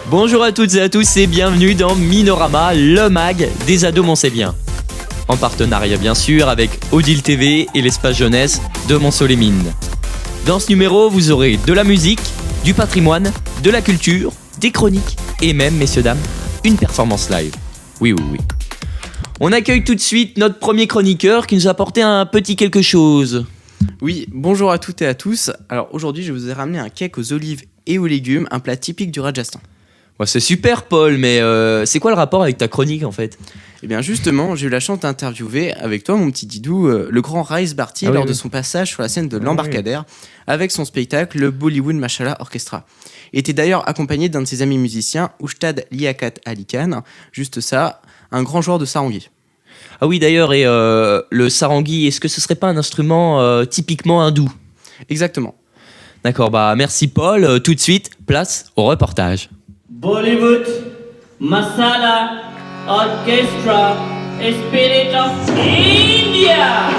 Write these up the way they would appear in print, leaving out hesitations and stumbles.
Bonjour à toutes et à tous et bienvenue dans Minorama, le mag des ados Mont-c'est-bien. En partenariat bien sûr avec Odile TV et l'espace jeunesse de Mont-Soleil-Mines. Dans ce numéro, vous aurez de la musique, du patrimoine, de la culture, des chroniques et même, messieurs dames, une performance live. Oui. On accueille tout de suite notre premier chroniqueur qui nous a apporté un petit quelque chose. Oui, bonjour à toutes et à tous. Alors aujourd'hui, je vous ai ramené un cake aux olives et aux légumes, un plat typique du Rajasthan. Ouais, c'est super Paul, mais c'est quoi le rapport avec ta chronique en fait ? Eh bien justement, j'ai eu la chance d'interviewer avec toi, mon petit Didou, le grand Raïs Bharti lors de son passage sur la scène de l'embarcadère avec son spectacle, le Bollywood Mashallah Orchestra. Il était d'ailleurs accompagné d'un de ses amis musiciens, Ustad Liaquat Ali Khan, juste ça, un grand joueur de sarangi. Ah oui d'ailleurs, et le sarangi, est-ce que ce serait pas un instrument typiquement hindou ? Exactement. D'accord, merci Paul. Tout de suite, place au reportage. Bollywood Masala Orchestra, Spirit of India.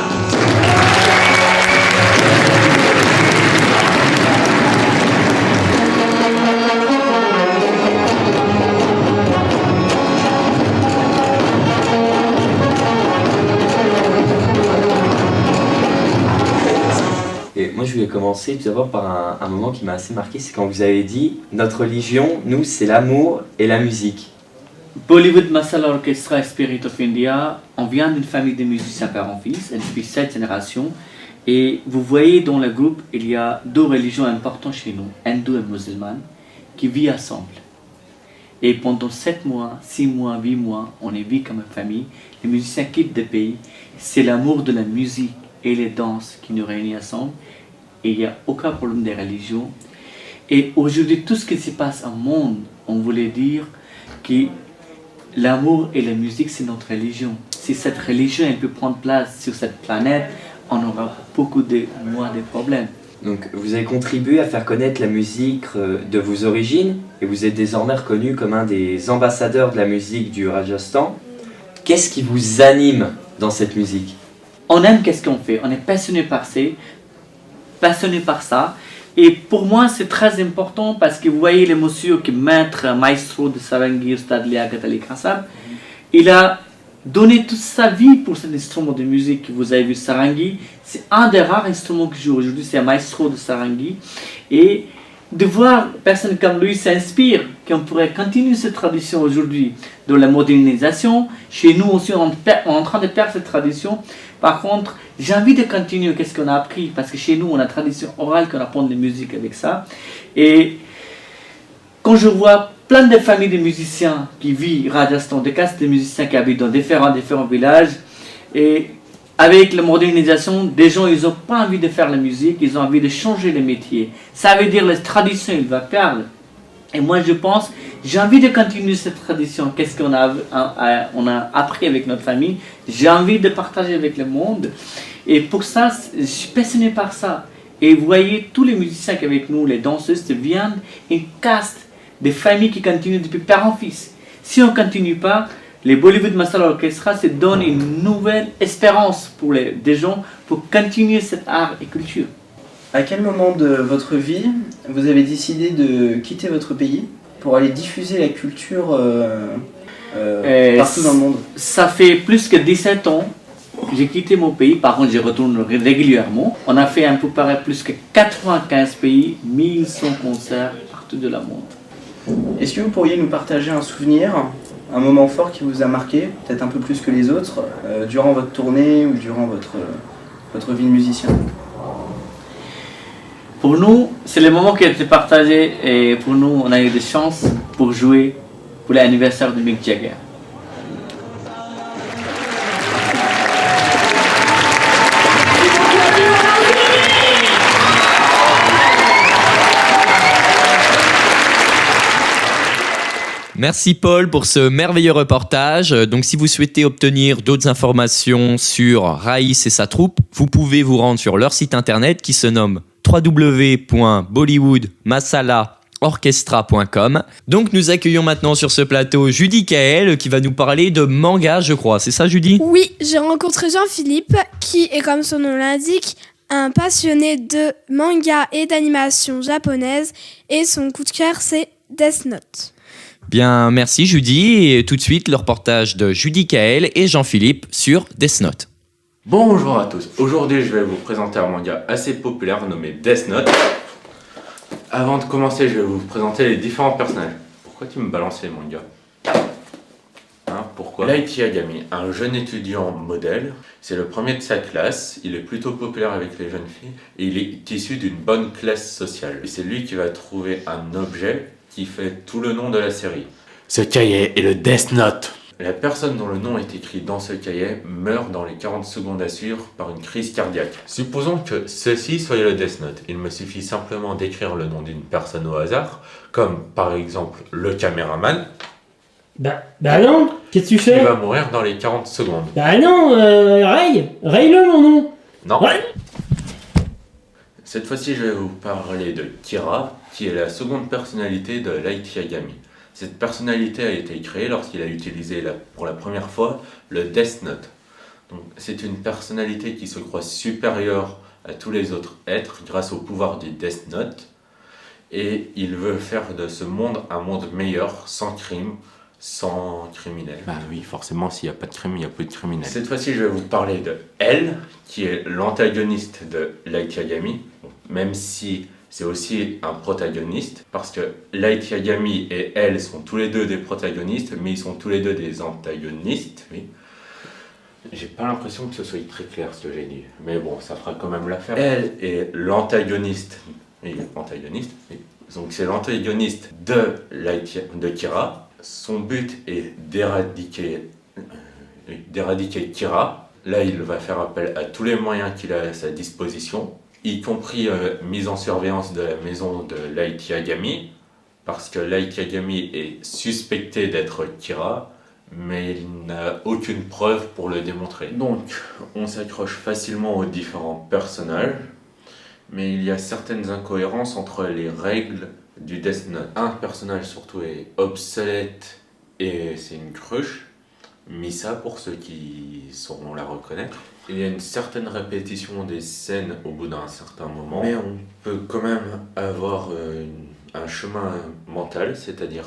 Et moi je voulais commencer tout d'abord par un moment qui m'a assez marqué, c'est quand vous avez dit « Notre religion, nous, c'est l'amour et la musique ». Bollywood Masala Orchestra, Spirit of India, on vient d'une famille de musiciens père-fils, depuis 7 générations. Et vous voyez dans le groupe, il y a 2 religions importantes chez nous, hindou et musulmane, qui vivent ensemble. Et pendant 7 mois, 6 mois, 8 mois, on est vu comme une famille. Les musiciens quittent le pays. C'est l'amour de la musique et les danses qui nous réunissent ensemble. Et il n'y a aucun problème des religions. Et aujourd'hui, tout ce qui se passe au monde, on voulait dire que l'amour et la musique, c'est notre religion. Si cette religion elle peut prendre place sur cette planète, on aura beaucoup moins de problèmes. Donc vous avez contribué à faire connaître la musique de vos origines et vous êtes désormais reconnu comme un des ambassadeurs de la musique du Rajasthan. Qu'est-ce qui vous anime dans cette musique ? On aime qu'est-ce qu'on fait, on est passionné par ça. Et pour moi, c'est très important parce que vous voyez l'émotion que maître maestro de sarangi, Ustad Liaquat Ali Khan, il a donné toute sa vie pour cet instrument de musique que vous avez vu, sarangi. C'est un des rares instruments que je joue aujourd'hui, c'est un maestro de sarangi. Et de voir personne comme lui s'inspire, qu'on pourrait continuer cette tradition aujourd'hui dans la modernisation. Chez nous aussi, on est en train de perdre cette tradition. Par contre, j'ai envie de continuer qu'est-ce qu'on a appris, parce que chez nous, on a une tradition orale qu'on apprend de musique avec ça. Et quand je vois plein de familles de musiciens qui vivent Rajasthan, des castes de musiciens qui habitent dans différents villages, et avec la modernisation, des gens, ils n'ont pas envie de faire la musique, ils ont envie de changer le métier. Ça veut dire que la tradition, il va perdre. Et moi, je pense, j'ai envie de continuer cette tradition. Qu'est-ce qu'on a appris avec notre famille. J'ai envie de partager avec le monde. Et pour ça, je suis passionné par ça. Et vous voyez, tous les musiciens qui sont avec nous, les danseuses, viennent une caste des familles qui continuent depuis père en fils. Si on ne continue pas, les Bollywood Masala Orchestra se donnent une nouvelle espérance pour des gens pour continuer cet art et culture. À quel moment de votre vie vous avez décidé de quitter votre pays pour aller diffuser la culture partout dans le monde ? Ça fait plus que 17 ans. J'ai quitté mon pays, par contre je retourne régulièrement. On a fait un peu pareil plus que 95 pays, 1100 concerts partout de la monde. Est-ce que vous pourriez nous partager un souvenir, un moment fort qui vous a marqué, peut-être un peu plus que les autres, durant votre tournée ou durant votre vie de musicien ? Pour nous, c'est le moment qui a été partagé et pour nous, on a eu des chances pour jouer pour l'anniversaire de Mick Jagger. Merci Paul pour ce merveilleux reportage. Donc si vous souhaitez obtenir d'autres informations sur Raïs et sa troupe, vous pouvez vous rendre sur leur site internet qui se nomme www.bollywoodmasalaorchestra.com. Donc nous accueillons maintenant sur ce plateau Judy Kael qui va nous parler de manga, je crois. C'est ça Judy ? Oui, j'ai rencontré Jean-Philippe qui est, comme son nom l'indique, un passionné de manga et d'animation japonaise et son coup de cœur c'est Death Note. Bien, merci Judy. Et tout de suite, le reportage de Judy Kael et Jean-Philippe sur Death Note. Bonjour à tous. Aujourd'hui, je vais vous présenter un manga assez populaire nommé Death Note. Avant de commencer, je vais vous présenter les différents personnages. Pourquoi tu me balances les mangas ? Pourquoi ? Light Yagami, un jeune étudiant modèle, c'est le premier de sa classe, il est plutôt populaire avec les jeunes filles et il est issu d'une bonne classe sociale. Et c'est lui qui va trouver un objet qui fait tout le nom de la série. Ce cahier est le Death Note. La personne dont le nom est écrit dans ce cahier meurt dans les 40 secondes à suivre par une crise cardiaque. Supposons que ceci soit le Death Note. Il me suffit simplement d'écrire le nom d'une personne au hasard, comme par exemple le caméraman. Bah non, qu'est-ce que tu fais ? Il va mourir dans les 40 secondes. Bah non, raye-le mon nom. Non. Ouais. Cette fois-ci, je vais vous parler de Kira, qui est la seconde personnalité de Light Yagami. Cette personnalité a été créée lorsqu'il a utilisé pour la première fois le Death Note. Donc, c'est une personnalité qui se croit supérieure à tous les autres êtres grâce au pouvoir du Death Note. Et il veut faire de ce monde un monde meilleur, sans crime, sans criminels. Bah oui, forcément, s'il n'y a pas de crime, il n'y a plus de criminels. Cette fois-ci, je vais vous parler de Elle, qui est l'antagoniste de Light Yagami, même si c'est aussi un protagoniste, parce que Light Yagami et Elle sont tous les deux des protagonistes, mais ils sont tous les deux des antagonistes, oui. J'ai pas l'impression que ce soit très clair ce que j'ai dit, mais bon, ça fera quand même l'affaire. Elle est l'antagoniste, oui, antagoniste, oui. Donc c'est l'antagoniste de Kira. Son but est d'éradiquer Kira. Là, il va faire appel à tous les moyens qu'il a à sa disposition, y compris mise en surveillance de la maison de Light Yagami, parce que Light Yagami est suspecté d'être Kira, mais il n'a aucune preuve pour le démontrer. Donc, on s'accroche facilement aux différents personnages, mais il y a certaines incohérences entre les règles du Death Note. Un personnage surtout est obsolète et c'est une cruche, Misa pour ceux qui sauront la reconnaître. Il y a une certaine répétition des scènes au bout d'un certain moment, mais on peut quand même avoir un chemin mental, c'est-à-dire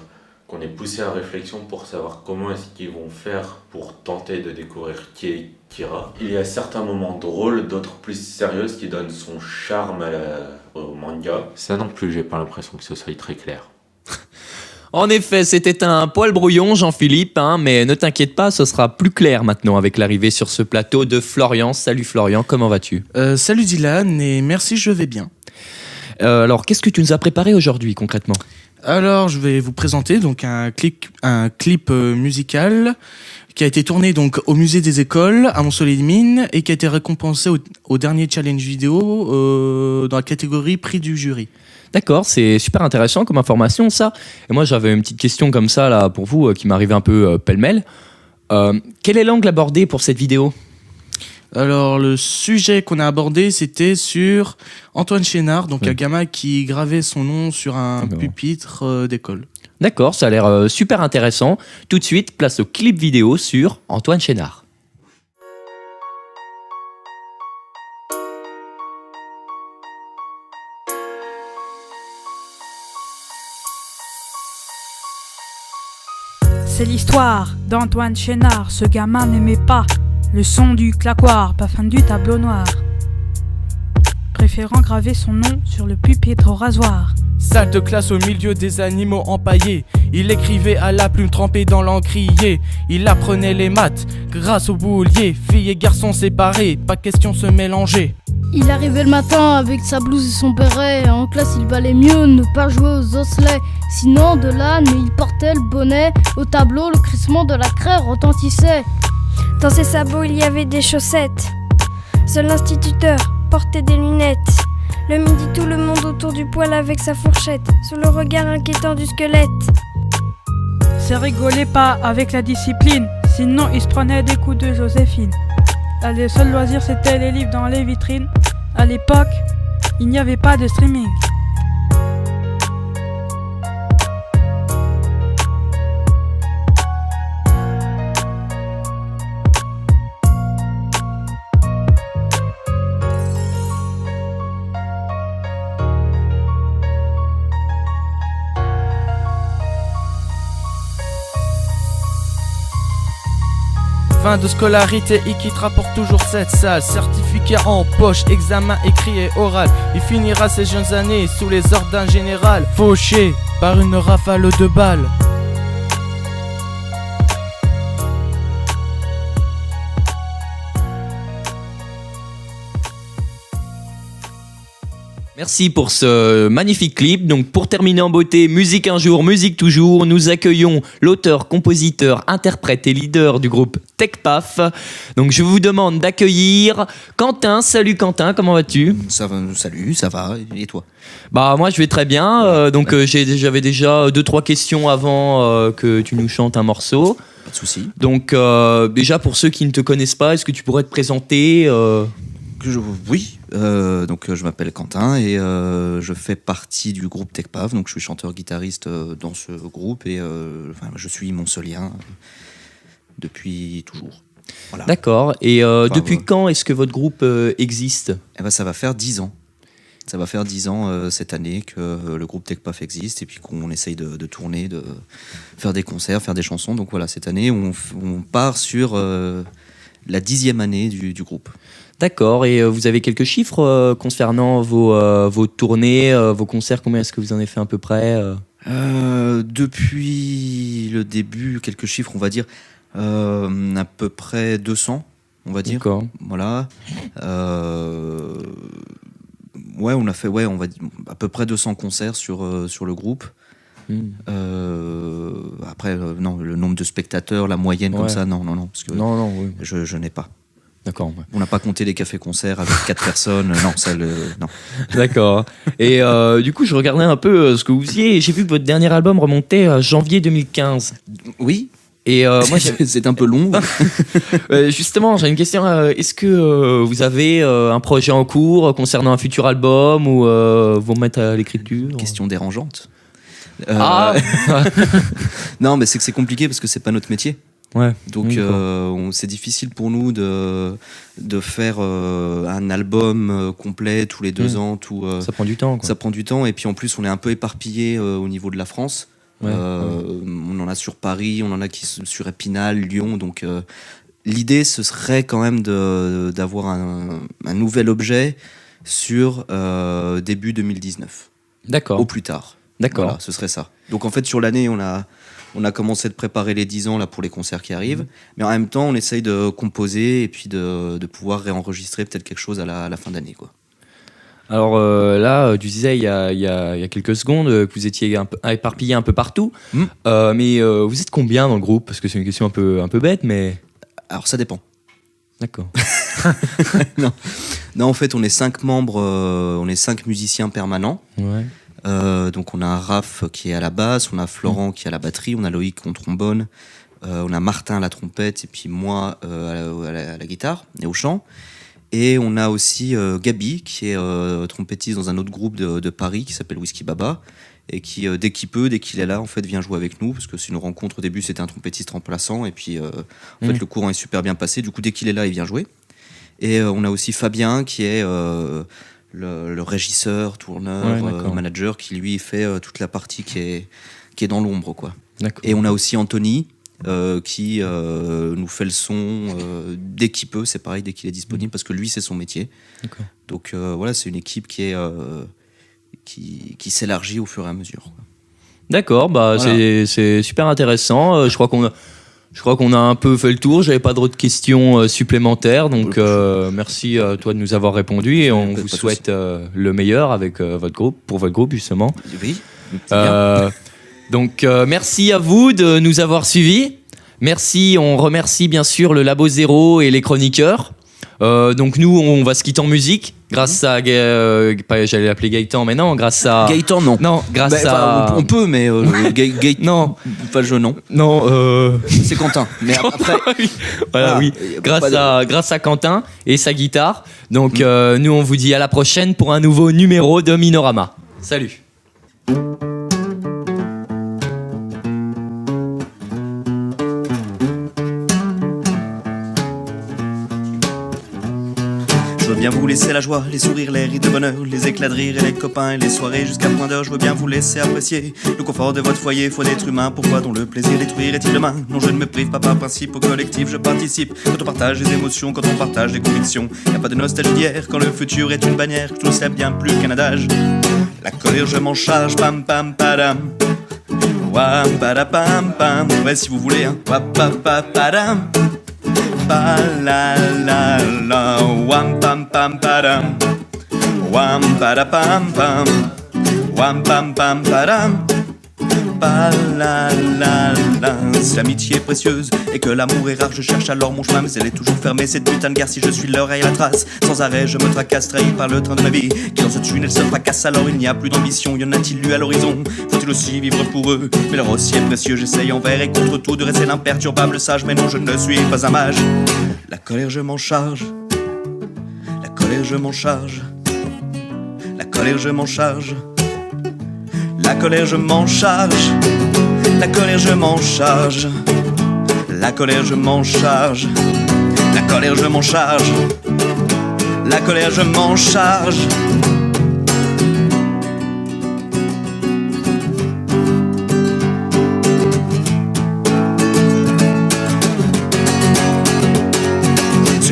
qu'on est poussé à réflexion pour savoir comment est-ce qu'ils vont faire pour tenter de découvrir qui est Kira. Il y a certains moments drôles, d'autres plus sérieuses qui donnent son charme au manga. Ça non plus, j'ai pas l'impression que ce soit très clair. En effet, c'était un poil brouillon, Jean-Philippe, mais ne t'inquiète pas, ce sera plus clair maintenant avec l'arrivée sur ce plateau de Florian. Salut Florian, comment vas-tu ? Salut Dylan, et merci, je vais bien. Alors, qu'est-ce que tu nous as préparé aujourd'hui concrètement ? Alors, je vais vous présenter donc un clip musical qui a été tourné donc au musée des écoles à Mont-Soleil-Mines et qui a été récompensé au dernier challenge vidéo dans la catégorie prix du jury. D'accord, c'est super intéressant comme information ça. Et moi j'avais une petite question comme ça là pour vous qui m'arrivait un peu pêle-mêle. Quel est l'angle abordé pour cette vidéo ? Alors le sujet qu'on a abordé c'était sur Antoine Chénard, donc un gamin qui gravait son nom sur un pupitre d'école. D'accord, ça a l'air super intéressant. Tout de suite, place au clip vidéo sur Antoine Chénard. C'est l'histoire d'Antoine Chénard. Ce gamin n'aimait pas le son du claquoir, pas fan du tableau noir, préférant graver son nom sur le pupitre au rasoir. Salle de classe au milieu des animaux empaillés. Il écrivait à la plume trempée dans l'encrier. Il apprenait les maths grâce au boulier. Filles et garçons séparés, pas question se mélanger. Il arrivait le matin avec sa blouse et son béret. En classe il valait mieux ne pas jouer aux osselets. Sinon de là, il portait le bonnet. Au tableau le crissement de la craie retentissait. Dans ses sabots il y avait des chaussettes. Seul l'instituteur portait des lunettes. Le midi tout le monde autour du poêle avec sa fourchette, sous le regard inquiétant du squelette. Ça rigolait pas avec la discipline, sinon il se prenait des coups de Joséphine. Là, les seuls loisirs c'était les livres dans les vitrines. À l'époque, il n'y avait pas de streaming. Fin de scolarité, il quittera pour toujours cette salle. Certificat en poche, examen écrit et oral. Il finira ses jeunes années sous les ordres d'un général, fauché par une rafale de balles. Merci pour ce magnifique clip. Donc pour terminer en beauté, musique un jour, musique toujours, nous accueillons l'auteur, compositeur, interprète et leader du groupe TechPaf. Donc je vous demande d'accueillir Quentin. Salut Quentin, comment vas-tu ? Ça va, salut, ça va, et toi ? Bah moi je vais très bien, j'avais déjà 2-3 questions avant que tu nous chantes un morceau. Pas de souci. Donc déjà pour ceux qui ne te connaissent pas, est-ce que tu pourrais te présenter Oui, donc je m'appelle Quentin et je fais partie du groupe TechPaf, donc je suis chanteur-guitariste dans ce groupe et je suis monceulien depuis toujours. Voilà. D'accord, et depuis quand est-ce que votre groupe existe ? Eh ben, ça va faire 10 ans. Ça va faire 10 ans cette année que le groupe TechPaf existe et puis qu'on essaye de tourner, de faire des concerts, faire des chansons. Donc voilà, cette année on part sur la 10e année du groupe. D'accord, et vous avez quelques chiffres concernant vos tournées, vos concerts, combien est-ce que vous en avez fait à peu près Depuis le début, quelques chiffres, on va dire à peu près 200, on va dire. D'accord. Voilà. Ouais, on a fait on va dire, à peu près 200 concerts sur le groupe. Après, non, le nombre de spectateurs, la moyenne comme ça, non, parce que oui. je n'ai pas. D'accord. Ouais. On n'a pas compté les cafés-concerts avec 4 personnes. Non. D'accord. Et du coup, je regardais un peu ce que vous faisiez et j'ai vu que votre dernier album remontait à janvier 2015. Oui. Et moi, c'est un peu long. Justement, j'ai une question. Est-ce que vous avez un projet en cours concernant un futur album ou vous remettre à l'écriture ? Question dérangeante. Ah Non, mais c'est que c'est compliqué parce que c'est pas notre métier. Ouais. Donc c'est difficile pour nous de faire un album complet tous les 2 ans. Ça prend du temps. Ça prend du temps et puis en plus on est un peu éparpillé au niveau de la France. On en a sur Paris, on en a qui sur Épinal, Lyon. Donc l'idée ce serait quand même d'avoir un nouvel objet sur début 2019. D'accord. Au plus tard. D'accord. Voilà, ce serait ça. Donc en fait sur l'année on a commencé de préparer les 10 ans là, pour les concerts qui arrivent, mais en même temps, on essaye de composer et puis de pouvoir réenregistrer peut-être quelque chose à la fin d'année, quoi. Alors là, tu disais il y a quelques secondes que vous étiez éparpillé un peu partout, mais vous êtes combien dans le groupe ? Parce que c'est une question un peu bête, mais... Alors ça dépend. D'accord. Non, en fait, on est 5 membres, on est 5 musiciens permanents. Ouais. Donc on a Raph qui est à la basse, on a Florent qui est à la batterie, on a Loïc au trombone, on a Martin à la trompette et puis moi à la guitare et au chant. Et on a aussi Gabi qui est trompettiste dans un autre groupe de Paris qui s'appelle Whisky Baba et qui dès qu'il est là en fait vient jouer avec nous parce que c'est une rencontre. Au début c'était un trompettiste remplaçant et puis en fait le courant est super bien passé, du coup dès qu'il est là il vient jouer. Et on a aussi Fabien qui est le régisseur, tourneur, manager qui lui fait toute la partie qui est dans l'ombre, quoi. D'accord. Et on a aussi Anthony qui nous fait le son dès qu'il peut, c'est pareil, dès qu'il est disponible parce que lui c'est son métier. D'accord. Donc voilà, c'est une équipe qui s'élargit au fur et à mesure, quoi. D'accord, bah voilà. C'est super intéressant. Je crois qu'on a un peu fait le tour. J'avais pas d'autres questions supplémentaires, donc merci à toi de nous avoir répondu et on vous souhaite le meilleur avec votre groupe, pour votre groupe justement. Oui. Donc merci à vous de nous avoir suivis. Merci, on remercie bien sûr le Labo Zéro et les chroniqueurs. Donc nous, on va se quitter en musique grâce à... j'allais l'appeler Gaëtan, mais non, grâce à... Gaëtan, non. Non, grâce à... On peut, mais Gaëtan... Non. Pas je, non. Non, c'est Quentin. Mais après... Voilà, oui. Grâce à Quentin et sa guitare. Donc nous, on vous dit à la prochaine pour un nouveau numéro de Minorama. Salut. veux bien vous laisser la joie, les sourires, les rires de bonheur, les éclats de rire et les copains et les soirées jusqu'à point d'heure. Je veux bien vous laisser apprécier le confort de votre foyer. Faut d'être humain, pourquoi dont le plaisir détruire est-il demain? Non, je ne me prive pas par principe, au collectif je participe. Quand on partage les émotions, quand on partage les convictions, y a pas de nostalgie d'hier quand le futur est une bannière. Tout ça bien plus qu'un adage. La colère je m'en charge, pam pam padam. Wam padapam pam. Ouais si vous voulez hein. Wap padam. Pa la la la. Wam pam pam padam. Wam padapam pam. Wam pam pam padam. Pa la la la. Si l'amitié est précieuse et que l'amour est rare, je cherche alors mon chemin, mais elle est toujours fermée cette putain de gare. Si je suis l'oreille à la trace, sans arrêt je me tracasse, trahi par le train de ma vie qui dans ce tunnel se fracasse. Alors il n'y a plus d'ambition, y en a-t-il eu à l'horizon? Faut-il aussi vivre pour eux? Mais leur aussi est précieux, j'essaye envers et contre tout de rester l'imperturbable sage. Mais non, je ne suis pas un mage. La colère je m'en charge. La colère je m'en charge. La colère je m'en charge. La colère je m'en charge. La colère je m'en charge. La colère je m'en charge. La colère je m'en charge. La colère je m'en charge.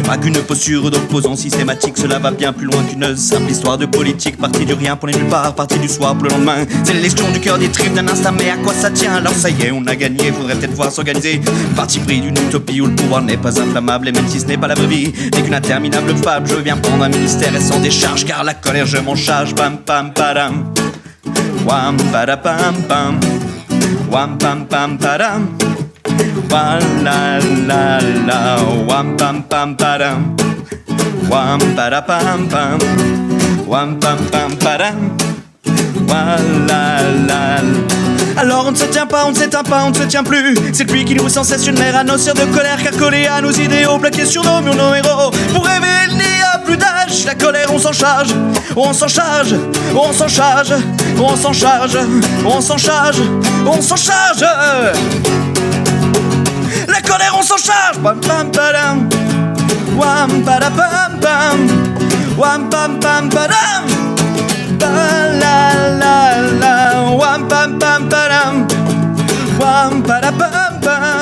Pas qu'une posture d'opposant systématique, cela va bien plus loin qu'une simple histoire de politique. Partie du rien pour les nulle part, partie du soir pour le lendemain. C'est l'élection du cœur des tripes d'un instant, mais à quoi ça tient? Alors ça y est, on a gagné, faudrait peut-être voir s'organiser. Parti pris d'une utopie où le pouvoir n'est pas inflammable, et même si ce n'est pas la vraie vie, n'est qu'une interminable fable. Je viens prendre un ministère et sans décharge, car la colère je m'en charge. Pam pam padam. Wam padapam pam. Wam pam pam padam. Wa la la la. Wam pam pam padam. Wam padapam pam. Wam pam pam padam. Wa la la. Alors on ne se tient pas, on ne s'éteint pas, on ne se tient plus. C'est lui qui nous sans cesse une mer à nos sœurs de colère, car collé à nos idéaux, plaqués sur nos murs, nos héros. Pour rêver, il n'y a plus d'âge. La colère, on s'en charge, on s'en charge, on s'en charge, on s'en charge, on s'en charge, on s'en charge. La colère, on s'en charge. Wam pam padam. Wam padapam pam. Wam pam pam padam. Pa la la la. Wam pam pam padam. Wam padapam pam.